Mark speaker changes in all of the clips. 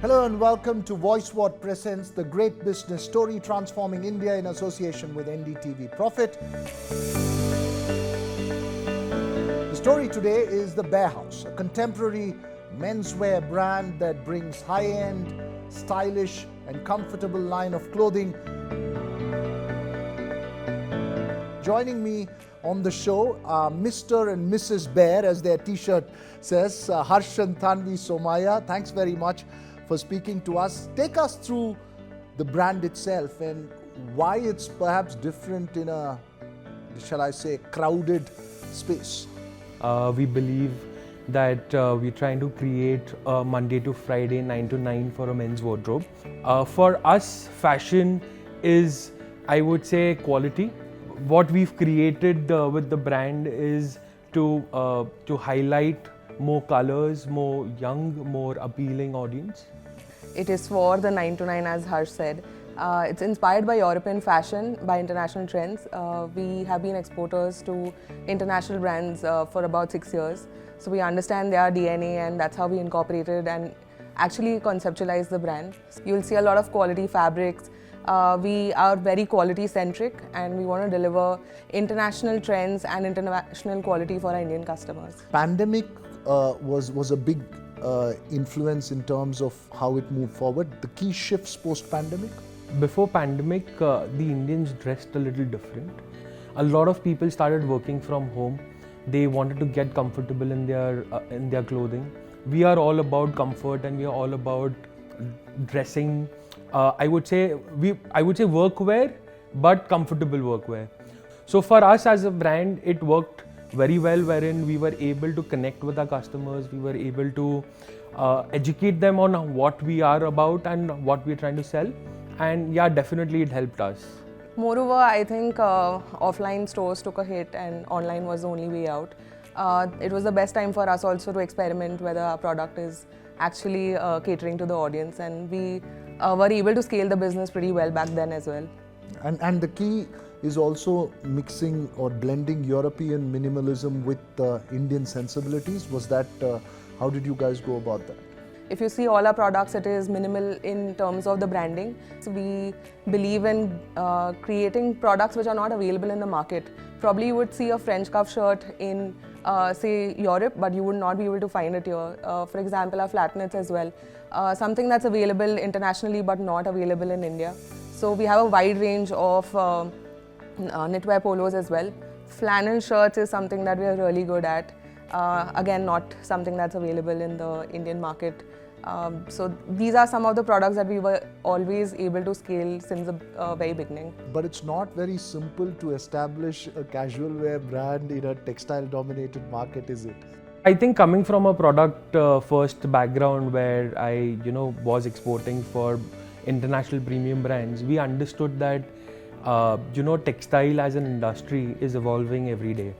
Speaker 1: Hello and welcome to VoiceWord Presents the Great Business Story Transforming India in association with NDTV Profit. The story today is the Bear House, a contemporary menswear brand that brings high-end, stylish and comfortable line of clothing. Joining me on the show are Mr. and Mrs. Bear, as their t-shirt says, Harsh and Tanvi Somaya. Thanks very much for speaking to us. Take us through the brand itself and why it's perhaps different in a, shall I say, crowded space.
Speaker 2: We believe that we're trying to create a Monday to Friday 9 to 9 for a men's wardrobe. For us, fashion is, I would say, quality. What we've created with the brand is to highlight more colors, more young, more appealing audience.
Speaker 3: It is for the 9 to 9, as Harsh said. It's inspired by European fashion, by international trends. We have been exporters to international brands for about 6 years. So we understand their DNA, and that's how we incorporated and actually conceptualized the brand. You'll see a lot of quality fabrics. We are very quality centric, and we want to deliver international trends and international quality for our Indian customers.
Speaker 1: Pandemic was a big influence in terms of how it moved forward. The key shifts post-pandemic?
Speaker 2: Before pandemic, the Indians dressed a little different. A lot of people started working from home. They wanted to get comfortable in their clothing. We are all about comfort, and we are all about dressing. I would say workwear, but comfortable workwear. So for us as a brand, it worked very well, wherein we were able to connect with our customers. We were able to educate them on what we are about and what we're trying to sell. And yeah, definitely it helped us.
Speaker 3: Moreover, I think offline stores took a hit and online was the only way out. It was the best time for us also to experiment whether our product is actually catering to the audience, and we were able to scale the business pretty well back then as well.
Speaker 1: And the key is also mixing or blending European minimalism with Indian sensibilities. Was that, how did you guys go about that?
Speaker 3: If you see all our products, it is minimal in terms of the branding. So we believe in creating products which are not available in the market. Probably you would see a French cuff shirt in, say, Europe, but you would not be able to find it here. For example, our flat knits as well. Something that's available internationally but not available in India. So we have a wide range of knitwear polos as well. Flannel shirts is something that we are really good at. Again, not something that's available in the Indian market. So these are some of the products that we were always able to scale since the very beginning.
Speaker 1: But it's not very simple to establish a casual wear brand in a textile dominated market, is it?
Speaker 2: I think coming from a product first background where I was exporting for international premium brands, we understood that textile as an industry is evolving every day.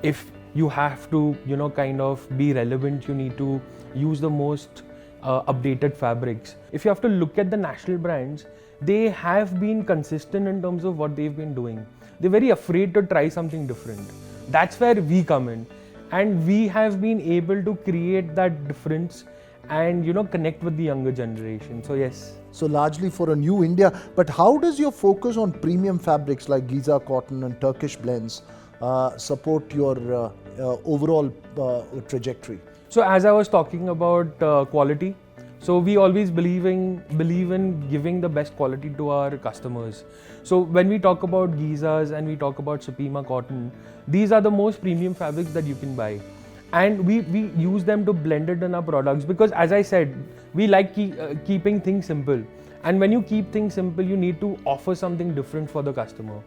Speaker 2: If you have to kind of be relevant, you need to use the most updated fabrics. If you have to look at the national brands, they have been consistent in terms of what they've been doing. They're very afraid to try something different. That's where we come in, and we have been able to create that difference and connect with the younger generation. So yes.
Speaker 1: So largely for a new India, but how does your focus on premium fabrics like Giza cotton and Turkish blends support your overall trajectory?
Speaker 2: So as I was talking about quality, so we always believe in giving the best quality to our customers. So when we talk about Gizas and we talk about Supima cotton, these are the most premium fabrics that you can buy. And we use them to blend it in our products because, as I said, we like keeping things simple. And when you keep things simple, you need to offer something different for the customer.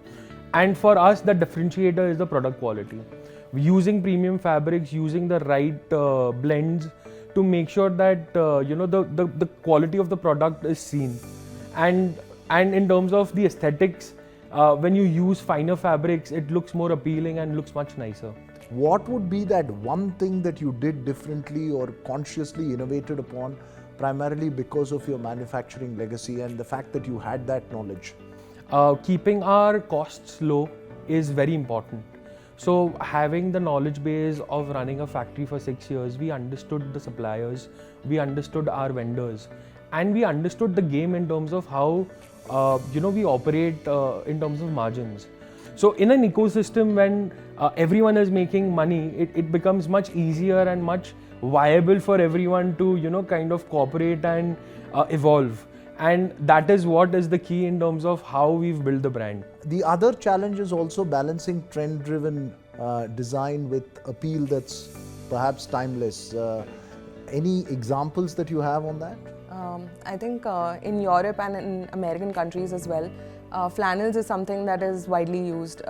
Speaker 2: And for us, the differentiator is the product quality. Using premium fabrics, using the right blends to make sure that the quality of the product is seen. And in terms of the aesthetics, when you use finer fabrics, it looks more appealing and looks much nicer.
Speaker 1: What would be that one thing that you did differently or consciously innovated upon, primarily because of your manufacturing legacy and the fact that you had that knowledge?
Speaker 2: Keeping our costs low is very important. So having the knowledge base of running a factory for 6 years, we understood the suppliers, we understood our vendors, and we understood the game in terms of how we operate in terms of margins. So in an ecosystem when everyone is making money, it becomes much easier and much viable for everyone to kind of cooperate and evolve. And that is what is the key in terms of how we've built the brand.
Speaker 1: The other challenge is also balancing trend-driven design with appeal that's perhaps timeless. Any examples that you have on that?
Speaker 3: I think in Europe and in American countries as well, flannels is something that is widely used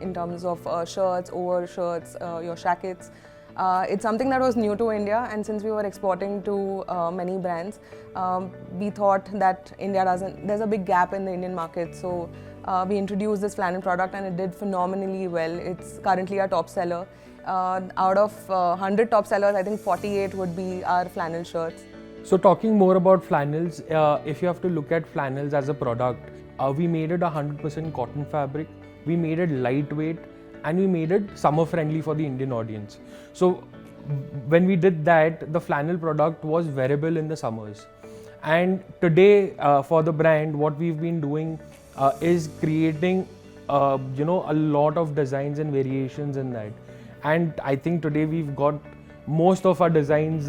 Speaker 3: in terms of shirts, overshirts, your shackets. It's something that was new to India, and since we were exporting to many brands, we thought that there's a big gap in the Indian market. So we introduced this flannel product and it did phenomenally well. It's currently our top seller. Out of 100 top sellers, I think 48 would be our flannel shirts.
Speaker 2: So talking more about flannels, if you have to look at flannels as a product, we made it 100% cotton fabric, we made it lightweight, and we made it summer friendly for the Indian audience. So when we did that, the flannel product was wearable in the summers. And today for the brand, what we've been doing is creating a lot of designs and variations in that. And I think today we've got most of our designs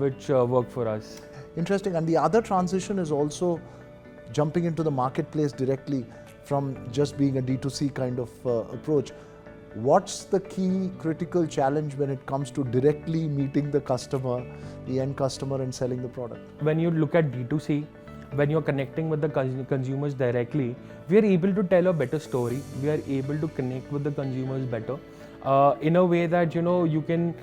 Speaker 2: which work for us.
Speaker 1: Interesting. And the other transition is also jumping into the marketplace directly from just being a D2C kind of approach. What's the key critical challenge when it comes to directly meeting the customer, the end customer, and selling the product?
Speaker 2: When you look at D2C, when you're connecting with the consumers directly, we are able to tell a better story. We are able to connect with the consumers better. In a way that you can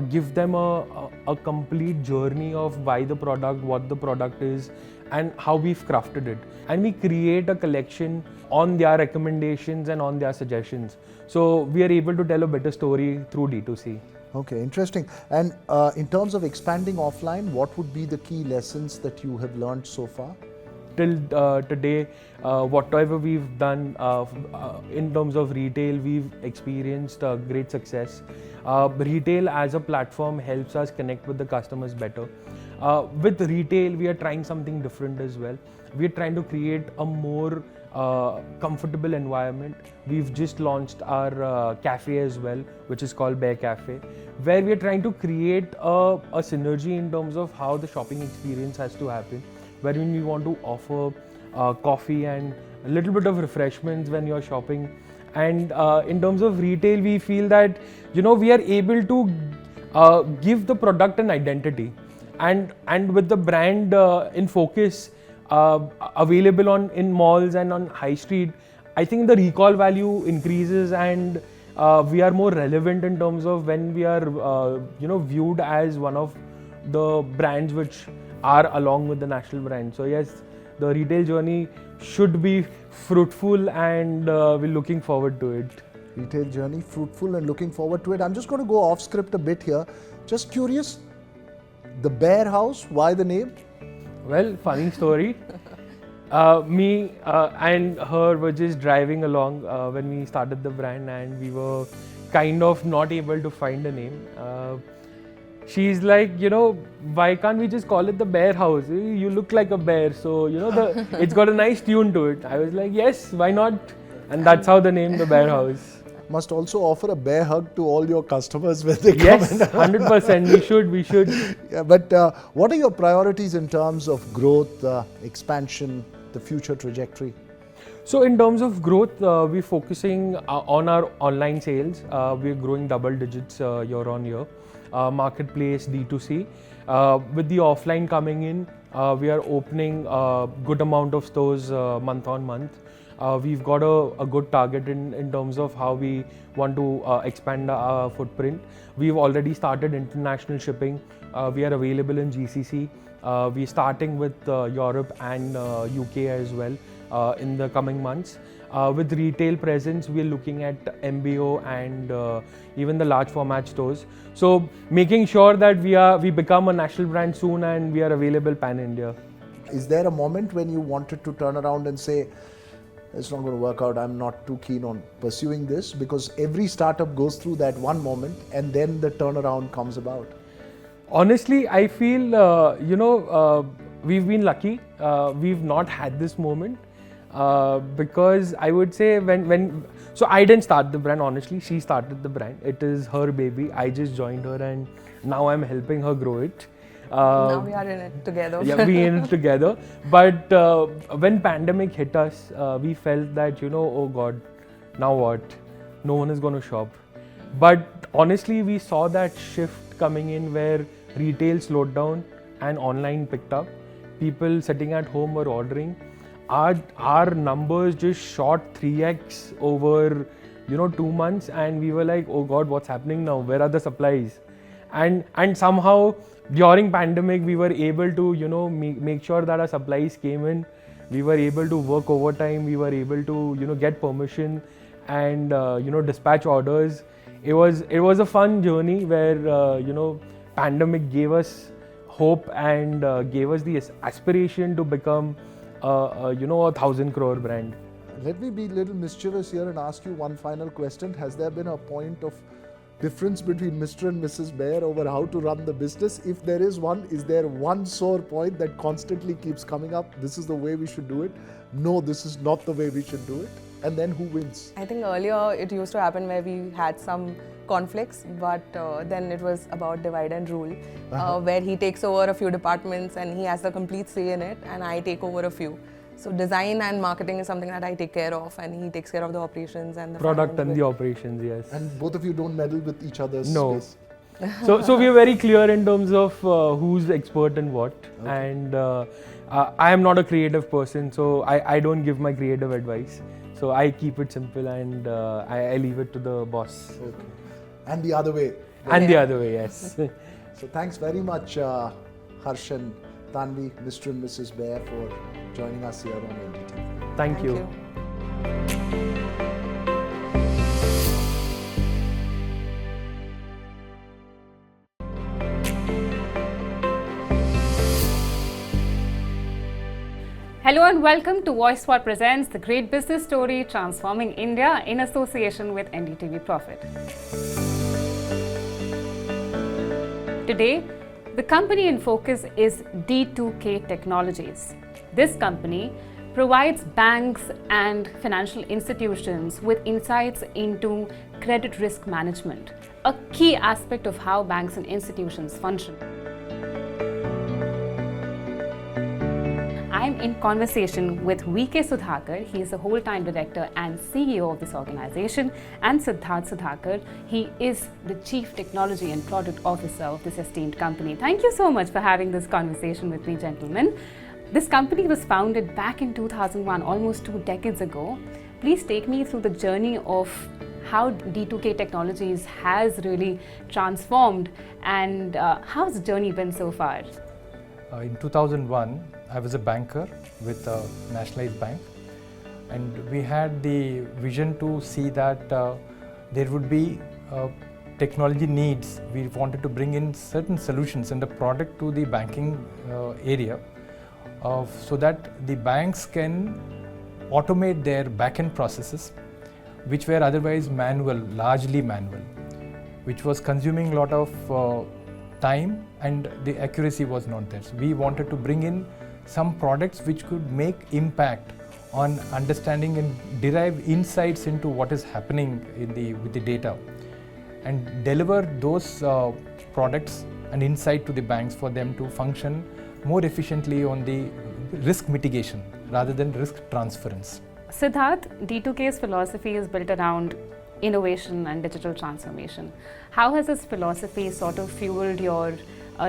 Speaker 2: give them a complete journey of why the product, what the product is, and how we've crafted it. And we create a collection on their recommendations and on their suggestions. So we are able to tell a better story through D2C.
Speaker 1: Okay, interesting. And in terms of expanding offline, what would be the key lessons that you have learned so far?
Speaker 2: Till today, whatever we've done in terms of retail, we've experienced great success. Retail as a platform helps us connect with the customers better. With retail, we are trying something different as well. We are trying to create a more comfortable environment. We've just launched our cafe as well, which is called Bear Cafe, where we are trying to create a synergy in terms of how the shopping experience has to happen, wherein we want to offer coffee and a little bit of refreshments when you're shopping. And in terms of retail, we feel that we are able to give the product an identity, and with the brand in focus, available in malls and on high street, I think the recall value increases, and we are more relevant in terms of when we are viewed as one of the brands which are along with the national brand. So yes, the retail journey should be fruitful, and we're looking forward to it.
Speaker 1: Retail journey fruitful and looking forward to it. I'm just going to go off script a bit here. Just curious, the Bear House, why the name?
Speaker 2: Well, funny story. Me and her were just driving along when we started the brand, and we were kind of not able to find a name. She's like, why can't we just call it the Bear House? You look like a bear, so it's got a nice tune to it. I was like, yes, why not? And that's how the name, the Bear House.
Speaker 1: Must also offer a bear hug to all your customers when they come.
Speaker 2: Yes, 100%. We should.
Speaker 1: Yeah, but what are your priorities in terms of growth, expansion, the future trajectory?
Speaker 2: So in terms of growth, we're focusing on our online sales. We're growing double digits year on year. Marketplace, D2C. With the offline coming in, we are opening a good amount of stores month on month. We've got a good target in terms of how we want to expand our footprint. We've already started international shipping. We are available in GCC. We're starting with Europe and UK as well in the coming months. With retail presence, we're looking at MBO and even the large format stores. So making sure that we become a national brand soon and we are available pan-India.
Speaker 1: Is there a moment when you wanted to turn around and say, it's not going to work out, I'm not too keen on pursuing this? Because every startup goes through that one moment and then the turnaround comes about.
Speaker 2: Honestly, I feel, we've been lucky. We've not had this moment because I would say so I didn't start the brand, honestly. She started the brand. It is her baby. I just joined her and now I'm helping her grow it.
Speaker 3: Now we are in it together.
Speaker 2: Yeah, we in it together. But when pandemic hit us, we felt that, oh God, now what? No one is going to shop. But honestly, we saw that shift coming in where retail slowed down and online picked up. People sitting at home were ordering. Our numbers just shot 3x over 2 months, and we were like, oh God, what's happening now? Where are the supplies? And somehow during pandemic we were able to make sure that our supplies came in. We were able to work overtime. We were able to get permission and dispatch orders. It was a fun journey where pandemic gave us hope and gave us the aspiration to become a 1,000 crore brand.
Speaker 1: Let me be a little mischievous here and ask you one final question. Has there been a point of difference between Mr. and Mrs. Baer over how to run the business? If there is one, is there one sore point that constantly keeps coming up? This is the way we should do it. No, this is not the way we should do it. And then who wins?
Speaker 3: I think earlier it used to happen where we had some conflicts, but then it was about divide and rule, where he takes over a few departments and he has the complete say in it, and I take over a few. So design and marketing is something that I take care of, and he takes care of the operations and the
Speaker 2: product and the operations, yes.
Speaker 1: And both of you don't meddle with each other's space?
Speaker 2: So we are very clear in terms of who's expert in what. Okay. And I am not a creative person, so I don't give my creative advice. So I keep it simple and I leave it to the boss.
Speaker 1: Okay. And the other way.
Speaker 2: And the other way, yes.
Speaker 1: So thanks very much, Harshan, Tanvi, Mr. and Mrs. Baer, for joining us here on NDTV.
Speaker 2: Thank you.
Speaker 4: Hello and welcome to VoiceSpot Presents the Great Business Story Transforming India in association with NDTV Profit. Today, the company in focus is D2K Technologies. This company provides banks and financial institutions with insights into credit risk management, a key aspect of how banks and institutions function. I'm in conversation with VK Sudhakar. He is the whole-time director and CEO of this organization, and Siddharth Sudhakar. He is the Chief Technology and Product Officer of this esteemed company. Thank you so much for having this conversation with me, gentlemen. This company was founded back in 2001, almost 2 decades ago. Please take me through the journey of how D2K Technologies has really transformed, and how's the journey been so far?
Speaker 5: In 2001, I was a banker with a nationalized bank, and we had the vision to see that there would be technology needs. We wanted to bring in certain solutions and the product to the banking area so that the banks can automate their back-end processes, which were otherwise manual, largely manual, which was consuming a lot of time, and the accuracy was not there. So we wanted to bring in some products which could make impact on understanding and derive insights into what is happening with the data, and deliver those products and insight to the banks for them to function more efficiently on the risk mitigation rather than risk transference.
Speaker 4: Siddharth, D2K's philosophy is built around innovation and digital transformation. How has this philosophy sort of fueled your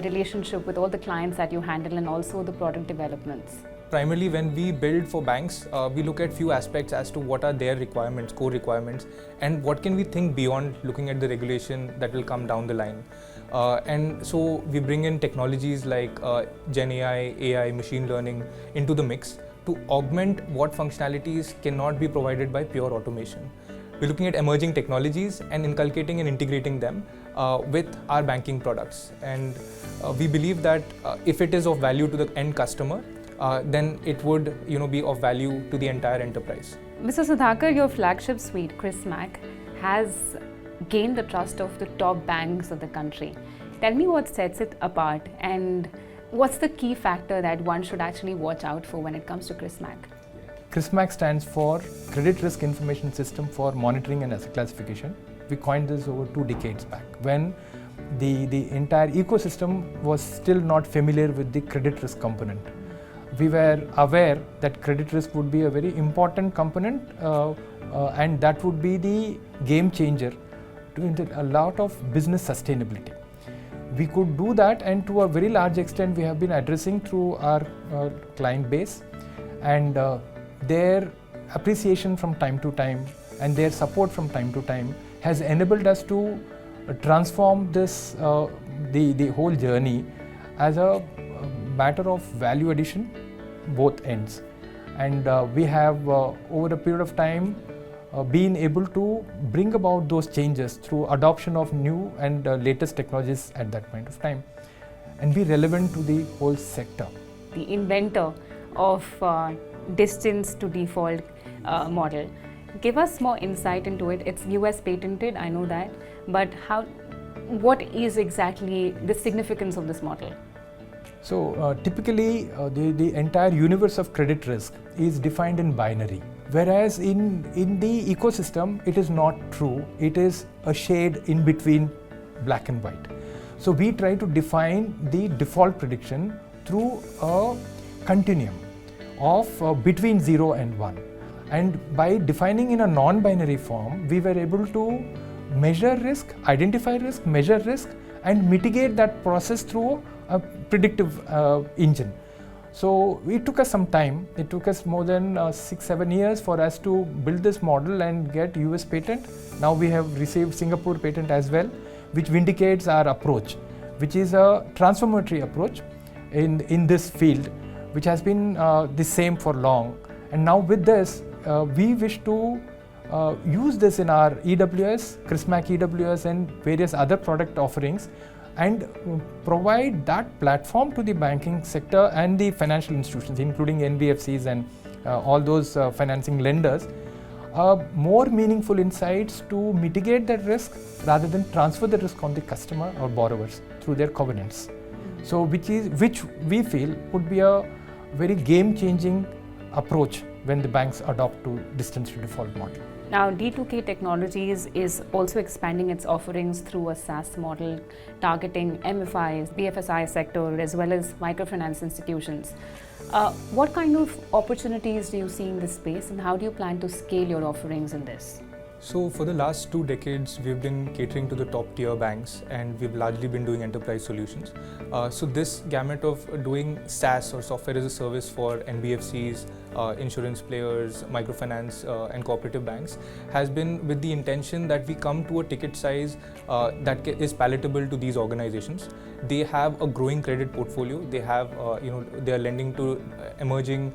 Speaker 4: relationship with all the clients that you handle and also the product developments?
Speaker 6: Primarily when we build for banks, we look at few aspects as to what are their requirements, core requirements, and what can we think beyond looking at the regulation that will come down the line. And so we bring in technologies like Gen AI, machine learning into the mix to augment what functionalities cannot be provided by pure automation. We're looking at emerging technologies and inculcating and integrating them with our banking products. And we believe that if it is of value to the end customer, then it would be of value to the entire enterprise.
Speaker 4: Mr. Sudhakar, your flagship suite, ChrisMac, has gained the trust of the top banks of the country. Tell me what sets it apart, and What's the key factor that one should actually watch out for when it comes to ChrisMac?
Speaker 5: ChrisMac stands for Credit Risk Information System for Monitoring and Asset Classification. We coined this over 2 decades back when the entire ecosystem was still not familiar with the credit risk component. We were aware that credit risk would be a very important component and that would be the game changer to a lot of business sustainability. We could do that, and to a very large extent we have been addressing through our client base, and their appreciation from time to time and their support from time to time has enabled us to transform this the whole journey as a matter of value addition both ends, and we have over a period of time been able to bring about those changes through adoption of new and latest technologies at that point of time and be relevant to the whole sector.
Speaker 4: The inventor of distance to default model. Give us more insight into it. It's US patented, I know that, but what is exactly the significance of this model?
Speaker 5: So typically the entire universe of credit risk is defined in binary, whereas in the ecosystem it is not true. It is a shade in between black and white. So we try to define the default prediction through a continuum of between 0 and 1. And by defining in a non-binary form, we were able to measure risk, identify risk, measure risk, and mitigate that process through a predictive engine. So it took us some time. It took us more than 6-7 years for us to build this model and get US patent. Now we have received Singapore patent as well, which vindicates our approach, which is a transformatory approach in this field, which has been the same for long. And now with this, we wish to use this in our EWS, ChrisMac EWS, and various other product offerings, and provide that platform to the banking sector and the financial institutions, including NBFCs and all those financing lenders, more meaningful insights to mitigate that risk rather than transfer the risk on the customer or borrowers through their covenants. So which we feel would be a very game-changing approach when the banks adopt to distance to default model.
Speaker 4: Now, D2K Technologies is also expanding its offerings through a SAS model targeting MFIs, BFSI sector, as well as microfinance institutions. What kind of opportunities do you see in this space, and how do you plan to scale your offerings in this?
Speaker 6: So for the last 2 decades, we've been catering to the top tier banks, and we've largely been doing enterprise solutions. So this gamut of doing SaaS or software as a service for NBFCs, insurance players, microfinance and cooperative banks has been with the intention that we come to a ticket size that is palatable to these organizations. They have a growing credit portfolio. They have, they are lending to emerging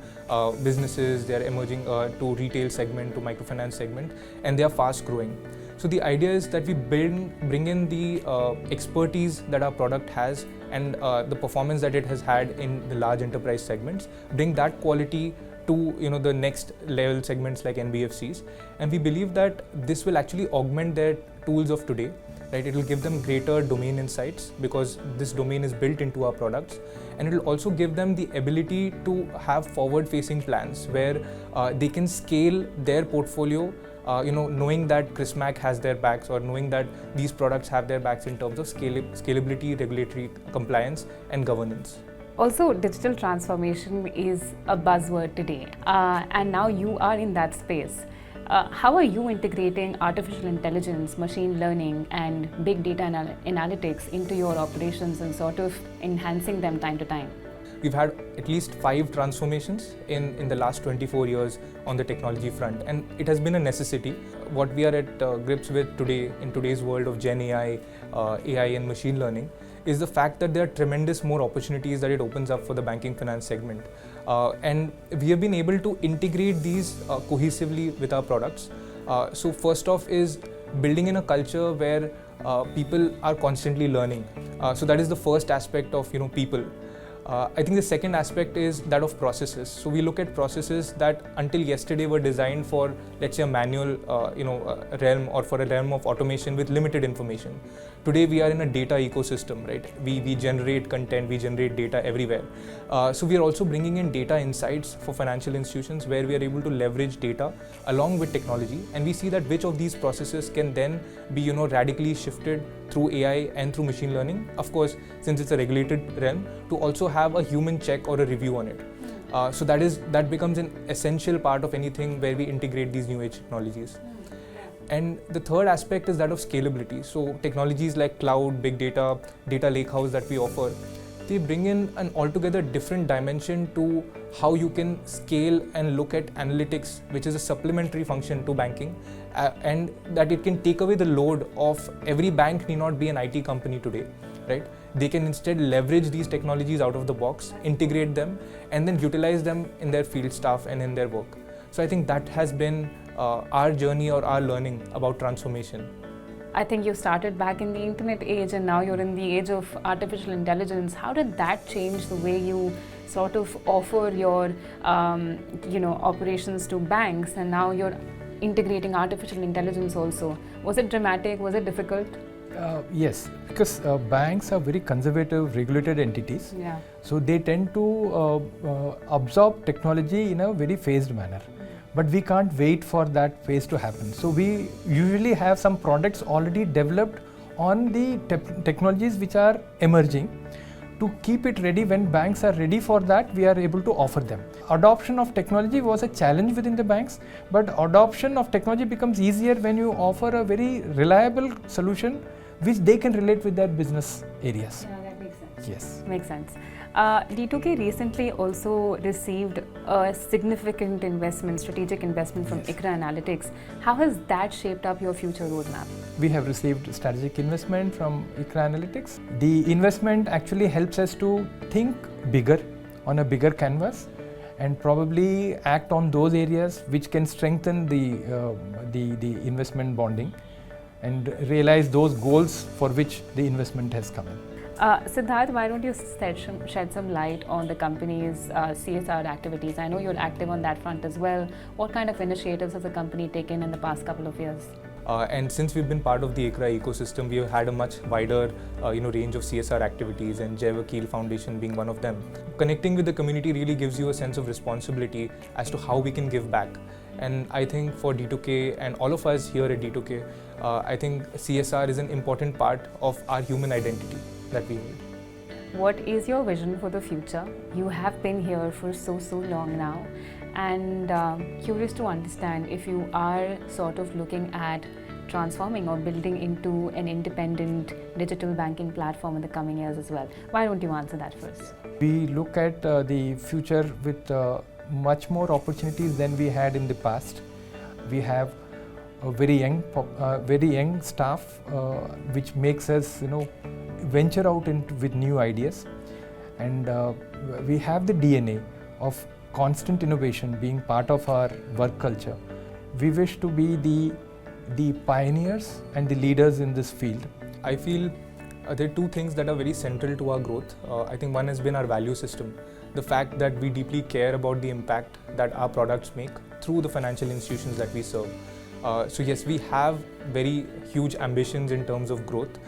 Speaker 6: businesses. They are emerging to retail segment, to microfinance segment, and they are fast growing. So the idea is that we bring in the expertise that our product has and the performance that it has had in the large enterprise segments, bring that quality to the next level segments like NBFCs, and we believe that this will actually augment their tools of today. Right? It will give them greater domain insights because this domain is built into our products, and it will also give them the ability to have forward-facing plans where they can scale their portfolio, knowing that ChrisMac has their backs, or knowing that these products have their backs in terms of scalability, regulatory compliance, and governance.
Speaker 4: Also, digital transformation is a buzzword today, and now you are in that space. How are you integrating artificial intelligence, machine learning, and big data analytics into your operations and sort of enhancing them time to time?
Speaker 6: We've had at least 5 transformations in the last 24 years on the technology front, and it has been a necessity. What we are at grips with today, in today's world of Gen AI, AI and machine learning, is the fact that there are tremendous more opportunities that it opens up for the banking finance segment. And we have been able to integrate these cohesively with our products. So first off is building in a culture where people are constantly learning. So that is the first aspect of people. I think the second aspect is that of processes. So we look at processes that until yesterday were designed for, let's say, a manual realm, or for a realm of automation with limited information. today we are in a data ecosystem, right? We generate content, we generate data everywhere. So we are also bringing in data insights for financial institutions where we are able to leverage data along with technology, and we see that which of these processes can then be radically shifted through AI and through machine learning. Of course, since it's a regulated realm, to also have a human check or a review on it. So that becomes an essential part of anything where we integrate these new age technologies. And the third aspect is that of scalability. So technologies like cloud, big data, data lakehouse that we offer, they bring in an altogether different dimension to how you can scale and look at analytics, which is a supplementary function to banking, and that it can take away the load of every bank need not be an IT company today, right? They can instead leverage these technologies out of the box, integrate them, and then utilize them in their field staff and in their work. So I think that has been our journey or our learning about transformation.
Speaker 4: I think you started back in the internet age and now you're in the age of artificial intelligence. How did that change the way you sort of offer your operations to banks, and now you're integrating artificial intelligence also? Was it dramatic? Was it difficult?
Speaker 5: Yes, because banks are very conservative, regulated entities.
Speaker 4: Yeah.
Speaker 5: So they tend to absorb technology in a very phased manner. But we can't wait for that phase to happen. So we usually have some products already developed on the technologies which are emerging. To keep it ready, when banks are ready for that, we are able to offer them. Adoption of technology was a challenge within the banks, but adoption of technology becomes easier when you offer a very reliable solution which they can relate with their business areas.
Speaker 4: Yeah, that makes sense.
Speaker 5: Yes.
Speaker 4: Makes sense. D2K recently also received a significant investment, strategic investment from ICRA Analytics. How has that shaped up your future roadmap?
Speaker 5: We have received strategic investment from ICRA Analytics. The investment actually helps us to think bigger on a bigger canvas and probably act on those areas which can strengthen the investment bonding and realize those goals for which the investment has come in.
Speaker 4: Siddharth, why don't you shed some light on the company's CSR activities? I know you're active on that front as well. What kind of initiatives has the company taken in the past couple of years?
Speaker 6: And since we've been part of the ICRA ecosystem, we have had a much wider range of CSR activities, and Jai Vakil Foundation being one of them. Connecting with the community really gives you a sense of responsibility as to how we can give back. And I think for D2K and all of us here at D2K, I think CSR is an important part of our human identity that we need.
Speaker 4: What is your vision for the future? You have been here for so long now, and curious to understand if you are sort of looking at transforming or building into an independent digital banking platform in the coming years as well. Why don't you answer that first?
Speaker 5: We look at the future with much more opportunities than we had in the past. We have a very young staff, which makes us, venture out with new ideas, and we have the DNA of constant innovation being part of our work culture. We wish to be the pioneers and the leaders in this field.
Speaker 6: I feel there are two things that are very central to our growth. I think one has been our value system. The fact that we deeply care about the impact that our products make through the financial institutions that we serve. So yes, we have very huge ambitions in terms of growth.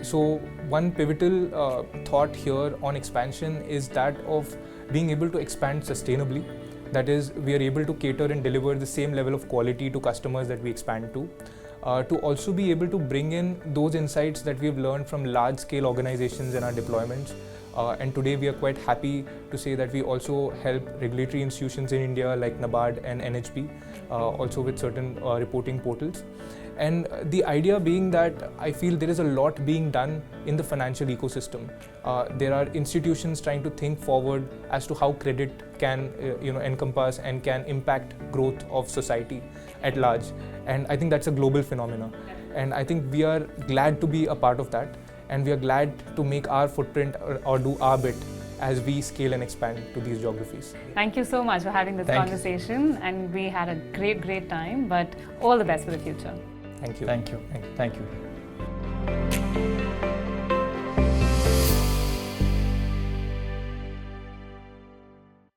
Speaker 6: So one pivotal thought here on expansion is that of being able to expand sustainably. That is, we are able to cater and deliver the same level of quality to customers that we expand to. To also be able to bring in those insights that we've learned from large-scale organizations in our deployments. And today we are quite happy to say that we also help regulatory institutions in India like NABARD and NHB, also with certain reporting portals. And the idea being that I feel there is a lot being done in the financial ecosystem. There are institutions trying to think forward as to how credit can encompass and can impact growth of society at large. And I think that's a global phenomenon. And I think we are glad to be a part of that. And we are glad to make our footprint or do our bit as we scale and expand to these geographies.
Speaker 4: Thank you so much for having this conversation, and we had a great time, but all the best for the future.
Speaker 6: Thank you.
Speaker 5: Thank you. Thank you.